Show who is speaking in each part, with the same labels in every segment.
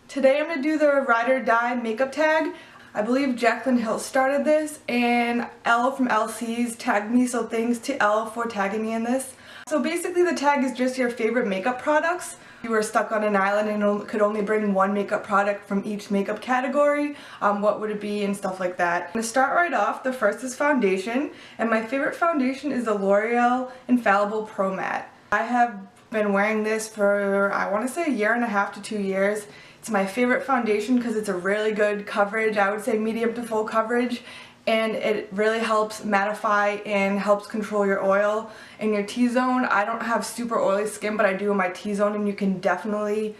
Speaker 1: Today I'm going to do the Ride or Die makeup tag. I believe Jaclyn Hill started this and Elle from LC's tagged me, so thanks to Elle for tagging me in this. So basically the tag is just your favorite makeup products. If you were stuck on an island and could only bring one makeup product from each makeup category, what would it be and stuff like that. I'm going to start right off. The first is foundation, and my favorite foundation is the L'Oreal Infallible Pro Matte. I have been wearing this for, I want to say, 1.5 to 2 years. It's my favorite foundation because it's a really good coverage. I would say medium to full coverage, and it really helps mattify and helps control your oil in your T-zone. I don't have super oily skin, but I do in my T-zone, and you can definitely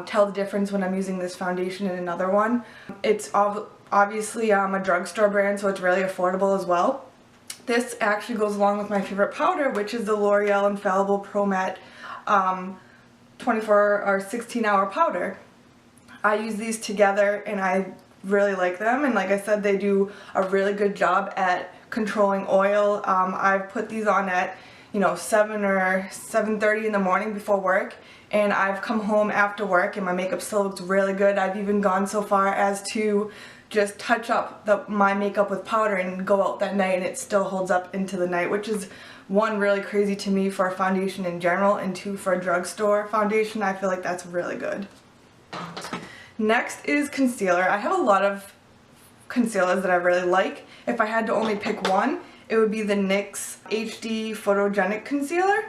Speaker 1: tell the difference when I'm using this foundation and another one. It's obviously a drugstore brand, so it's really affordable as well. This actually goes along with my favorite powder, which is the L'Oreal Infallible Pro Matte 24 or 16-hour powder. I use these together and I really like them, and like I said, they do a really good job at controlling oil. I've put these on at 7 or 7:30 in the morning before work, and I've come home after work and my makeup still looks really good. I've even gone so far as to just touch up my makeup with powder and go out that night and it still holds up into the night, which is one, really crazy to me for a foundation in general, and two, for a drugstore foundation. I feel like that's really good. Next is concealer. I have a lot of concealers that I really like. If I had to only pick one, it would be the NYX HD Photogenic Concealer.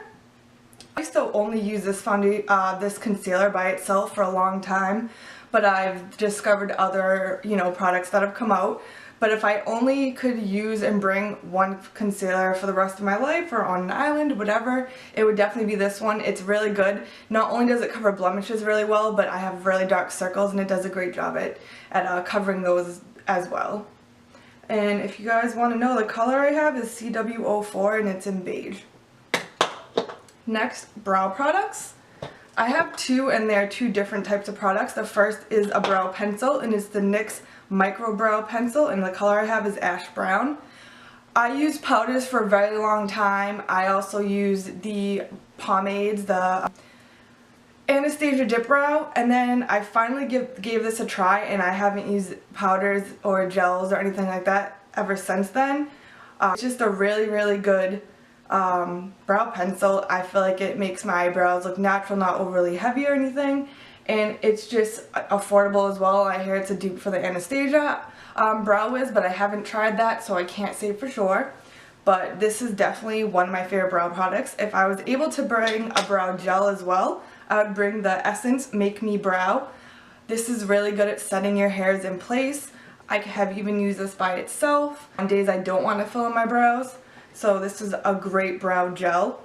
Speaker 1: I used to only use this concealer by itself for a long time, but I've discovered other products that have come out. But if I only could use and bring one concealer for the rest of my life or on an island, whatever, it would definitely be this one. It's really good. Not only does it cover blemishes really well, but I have really dark circles and it does a great job at covering those as well. And if you guys want to know, the color I have is CW04 and it's in beige. Next, brow products. I have two, and they're two different types of products. The first is a brow pencil, and it's the NYX Micro Brow Pencil, and the color I have is ash brown. I use powders for a very long time. I also use the pomades, the Anastasia Dip Brow, and then I finally gave this a try, and I haven't used powders or gels or anything like that ever since then. It's just a really, really good brow pencil. I feel like it makes my eyebrows look natural, not overly heavy or anything, and it's just affordable as well. I hear it's a dupe for the Anastasia Brow Wiz, but I haven't tried that, so I can't say for sure. But this is definitely one of my favorite brow products. If I was able to bring a brow gel as well, I would bring the Essence Make Me Brow. This is really good at setting your hairs in place. I have even used this by itself on days I don't want to fill in my brows. So this is a great brow gel.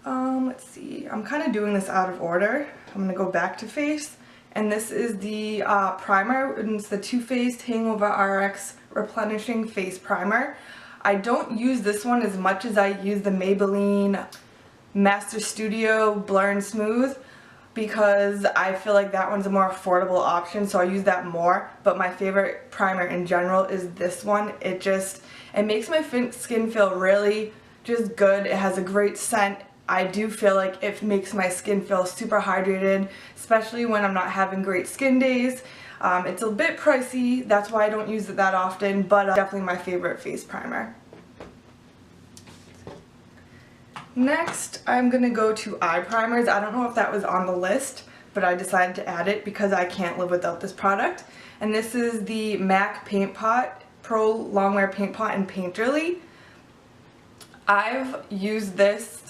Speaker 1: Let's see, I'm kind of doing this out of order. I'm going to go back to face, and this is the primer, and it's the Too Faced Hangover RX Replenishing Face Primer. I don't use this one as much as I use the Maybelline Master Studio Blur and Smooth, because I feel like that one's a more affordable option, so I use that more. But my favorite primer in general is this one. It makes my skin feel really just good. It has a great scent. I do feel like it makes my skin feel super hydrated, especially when I'm not having great skin days. It's a bit pricey, that's why I don't use it that often, but definitely my favorite face primer. Next, I'm going to go to eye primers. I don't know if that was on the list, but I decided to add it because I can't live without this product. And this is the MAC Paint Pot Pro Longwear Paint Pot in Painterly. I've used this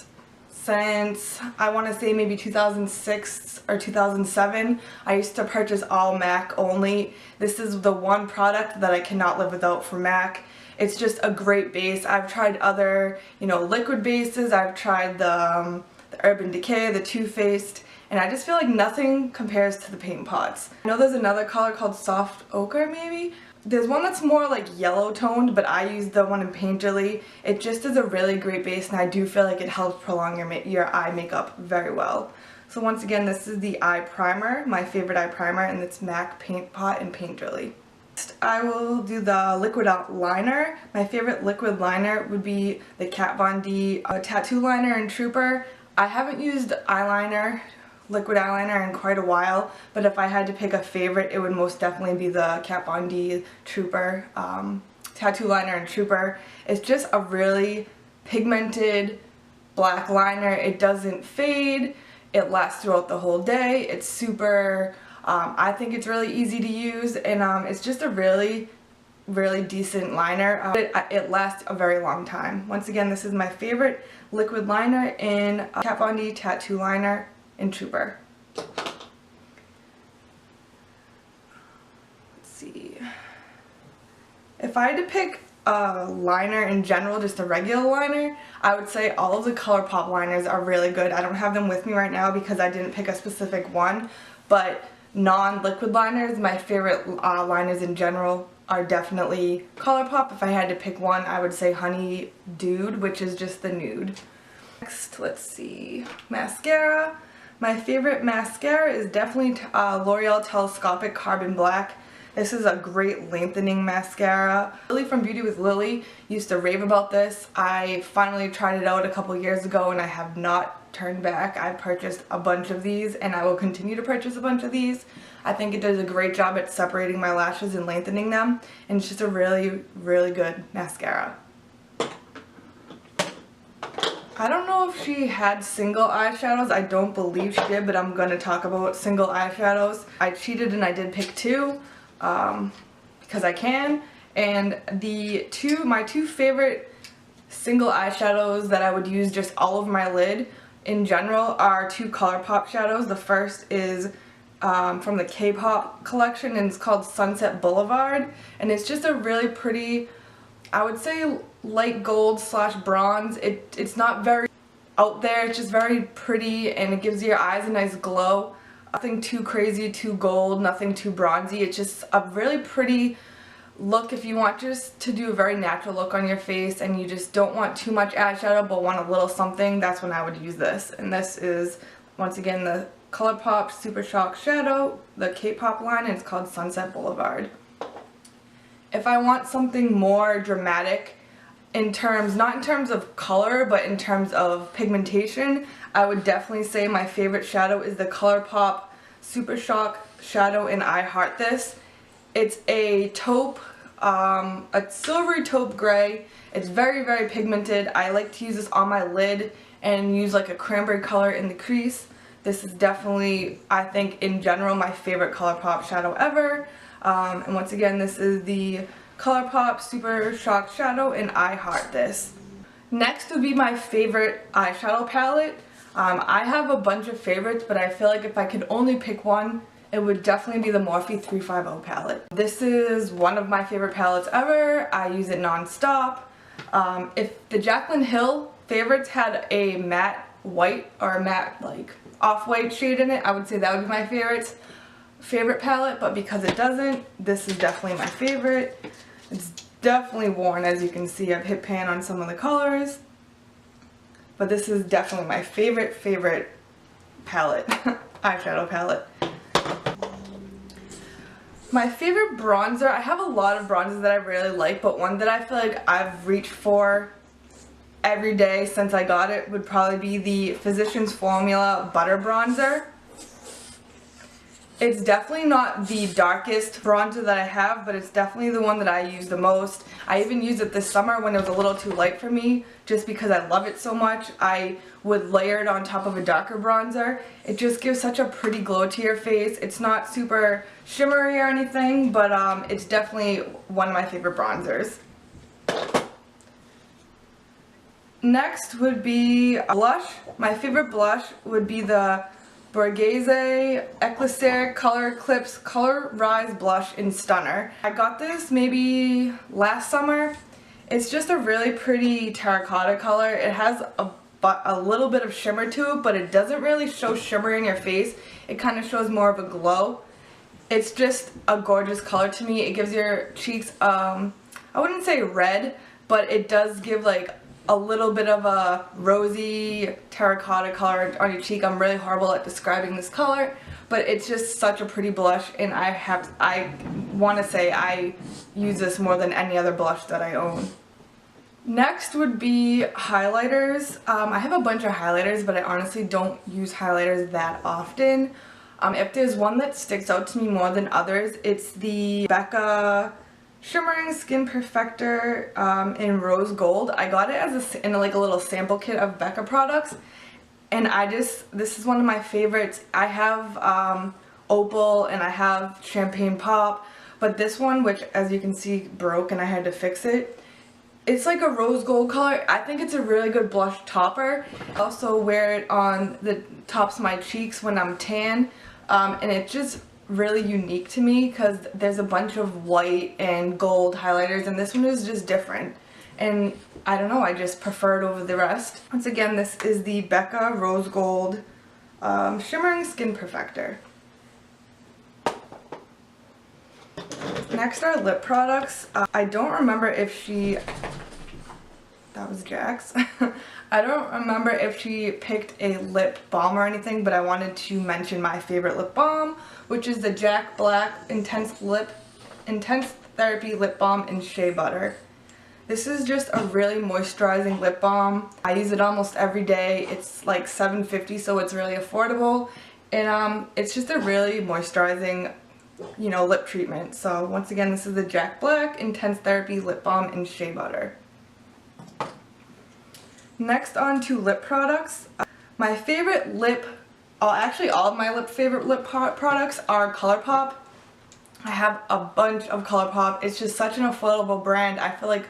Speaker 1: since, I want to say, maybe 2006 or 2007. I used to purchase all MAC only. This is the one product that I cannot live without for MAC. It's just a great base. I've tried other, liquid bases. I've tried the Urban Decay, the Too Faced, and I just feel like nothing compares to the paint pots. I know there's another color called Soft Ochre, maybe? There's one that's more like yellow toned, but I use the one in Painterly. It just is a really great base, and I do feel like it helps prolong your eye makeup very well. So once again, this is the eye primer, my favorite eye primer, and it's MAC Paint Pot in Painterly. Next, I will do the liquid liner. My favorite liquid liner would be the Kat Von D Tattoo Liner in Trooper. I haven't used eyeliner liquid eyeliner in quite a while, but if I had to pick a favorite, it would most definitely be the Kat Von D Trooper Tattoo Liner in Trooper. It's just a really pigmented black liner. It doesn't fade. It lasts throughout the whole day. It's super, I think it's really easy to use, and it's just a really decent liner. It lasts a very long time. Once again, this is my favorite liquid liner in Kat Von D Tattoo Liner in Trooper. Let's see. If I had to pick a liner in general, just a regular liner, I would say all of the ColourPop liners are really good. I don't have them with me right now because I didn't pick a specific one, but non-liquid liners, my favorite liners in general are definitely ColourPop. If I had to pick one, I would say Honey Dude, which is just the nude. Next, let's see, mascara. My favorite mascara is definitely L'Oreal Telescopic Carbon Black. This is a great lengthening mascara. Lily from Beauty with Lily used to rave about this. I finally tried it out a couple years ago and I have not turned back. I purchased a bunch of these and I will continue to purchase a bunch of these. I think it does a great job at separating my lashes and lengthening them, and it's just a really good mascara. I don't know if she had single eyeshadows. I don't believe she did, but I'm going to talk about single eyeshadows. I cheated and I did pick two because I can, and my two favorite single eyeshadows that I would use just all over my lid in general are two ColourPop shadows. The first is from the K-pop collection, and it's called Sunset Boulevard, and it's just a really pretty, I would say, light gold / bronze. It's not very out there, it's just very pretty, and it gives your eyes a nice glow. Nothing too crazy, too gold, nothing too bronzy. It's just a really pretty look if you want just to do a very natural look on your face and you just don't want too much eyeshadow but want a little something. That's when I would use this. And this is, once again, the ColourPop Super Shock Shadow, the K-pop line, and it's called Sunset Boulevard. If I want something more dramatic, not in terms of color, but in terms of pigmentation, I would definitely say my favorite shadow is the ColourPop Super Shock Shadow in I Heart This. It's a taupe, a silvery taupe gray. It's very pigmented. I like to use this on my lid and use like a cranberry color in the crease. This is definitely, I think, in general, my favorite ColourPop shadow ever. And once again, this is the ColourPop Super Shock Shadow in I Heart This. Next would be my favorite eyeshadow palette. I have a bunch of favorites, but I feel like if I could only pick one, it would definitely be the Morphe 350 palette. This is one of my favorite palettes ever. I use it non-stop. If the Jaclyn Hill favorites had a matte white or a matte like off-white shade in it, I would say that would be my favorite palette, but because it doesn't, this is definitely my favorite. It's definitely worn, as you can see. I've hit pan on some of the colors, but this is definitely my favorite palette, eyeshadow palette. My favorite bronzer, I have a lot of bronzers that I really like, but one that I feel like I've reached for every day since I got it would probably be the Physicians Formula Butter Bronzer. It's definitely not the darkest bronzer that I have, but it's definitely the one that I use the most. I even used it this summer when it was a little too light for me, just because I love it so much. I would layer it on top of a darker bronzer. It just gives such a pretty glow to your face. It's not super shimmery or anything, but it's definitely one of my favorite bronzers. Next would be blush. My favorite blush would be the Borghese Eclair Color Eclipse Color Rise Blush in Stunner. I got this maybe last summer. It's just a really pretty terracotta color. It has a little bit of shimmer to it, but it doesn't really show shimmer in your face. It kind of shows more of a glow. It's just a gorgeous color to me. It gives your cheeks, I wouldn't say red, but it does give like a little bit of a rosy terracotta color on your cheek. I'm really horrible at describing this color, but it's just such a pretty blush, and I want to say I use this more than any other blush that I own. Next would be highlighters. I have a bunch of highlighters, but I honestly don't use highlighters that often. If there's one that sticks out to me more than others, it's the Becca Shimmering Skin Perfector in Rose Gold. I got it as in like a little sample kit of Becca products, and this is one of my favorites. I have Opal and I have Champagne Pop, but this one, which as you can see broke and I had to fix it, it's like a rose gold color. I think it's a really good blush topper. I also wear it on the tops of my cheeks when I'm tan, and it's just really unique to me because there's a bunch of white and gold highlighters, and this one is just different. And I don't know, I just prefer it over the rest. Once again, this is the Becca Rose Gold Shimmering Skin Perfector. Next are lip products. I don't remember if that was Jax. I don't remember if she picked a lip balm or anything, but I wanted to mention my favorite lip balm, which is the Jack Black Intense Therapy Lip Balm in Shea Butter. This is just a really moisturizing lip balm. I use it almost every day. It's like $7.50, so it's really affordable, and it's just a really moisturizing, you know, lip treatment. So once again, this is the Jack Black Intense Therapy Lip Balm in Shea Butter. Next on to lip products. My favorite actually all of my favorite lip products are ColourPop. I have a bunch of ColourPop. It's just such an affordable brand. I feel like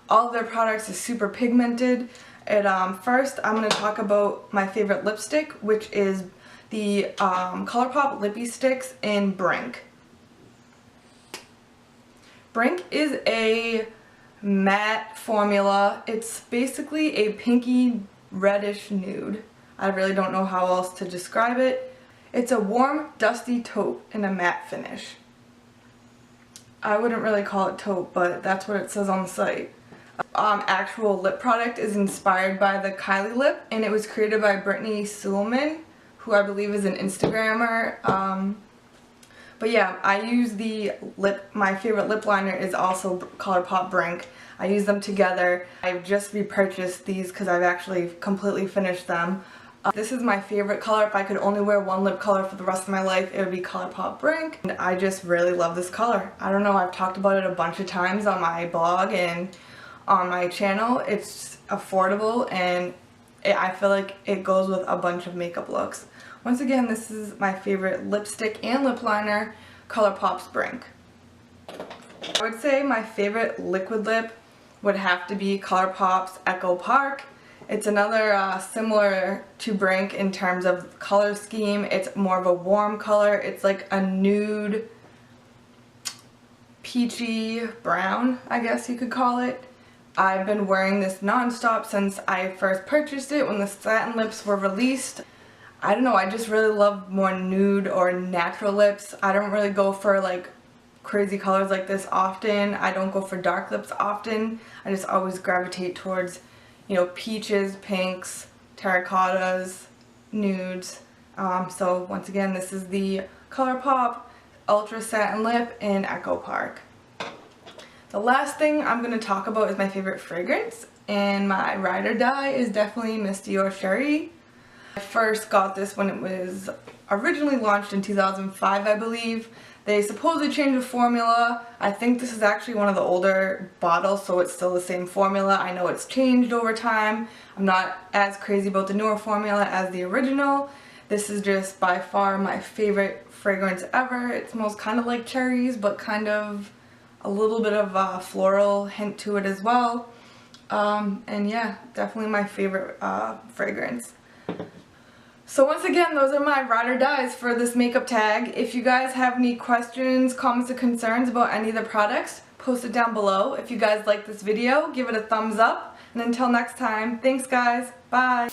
Speaker 1: all of their products are super pigmented. And first I'm going to talk about my favorite lipstick, which is the ColourPop Lippy Sticks in Brink. Brink is a matte formula. It's basically a pinky reddish nude. I really don't know how else to describe it. It's a warm, dusty taupe in a matte finish. I wouldn't really call it taupe, but that's what it says on the site. Actual lip product is inspired by the Kylie lip, and it was created by Brittany Suleman, who I believe is an Instagrammer. But yeah, I use my favorite lip liner is also ColourPop Brink. I use them together. I've just repurchased these because I've actually completely finished them. This is my favorite color. If I could only wear one lip color for the rest of my life, it would be ColourPop Brink. And I just really love this color. I don't know, I've talked about it a bunch of times on my blog and on my channel. It's affordable, and I feel like it goes with a bunch of makeup looks. Once again, this is my favorite lipstick and lip liner, ColourPop's Brink. I would say my favorite liquid lip would have to be ColourPop's Echo Park. It's another similar to Brink in terms of color scheme. It's more of a warm color. It's like a nude, peachy brown, I guess you could call it. I've been wearing this non-stop since I first purchased it when the satin lips were released. I don't know, I just really love more nude or natural lips. I don't really go for like crazy colors like this often. I don't go for dark lips often. I just always gravitate towards, you know, peaches, pinks, terracottas, nudes. So once again, this is the ColourPop Ultra Satin Lip in Echo Park. The last thing I'm going to talk about is my favorite fragrance, and my ride or die is definitely Miss Dior Cherie. I first got this when it was originally launched in 2005, I believe. They supposedly changed the formula. I think this is actually one of the older bottles, so it's still the same formula. I know it's changed over time. I'm not as crazy about the newer formula as the original. This is just by far my favorite fragrance ever. It smells kind of like cherries, but kind of a little bit of a floral hint to it as well. And yeah, definitely my favorite fragrance. So once again, those are my ride or dies for this makeup tag. If you guys have any questions, comments, or concerns about any of the products, post it down below. If you guys like this video, give it a thumbs up. And until next time, thanks guys. Bye.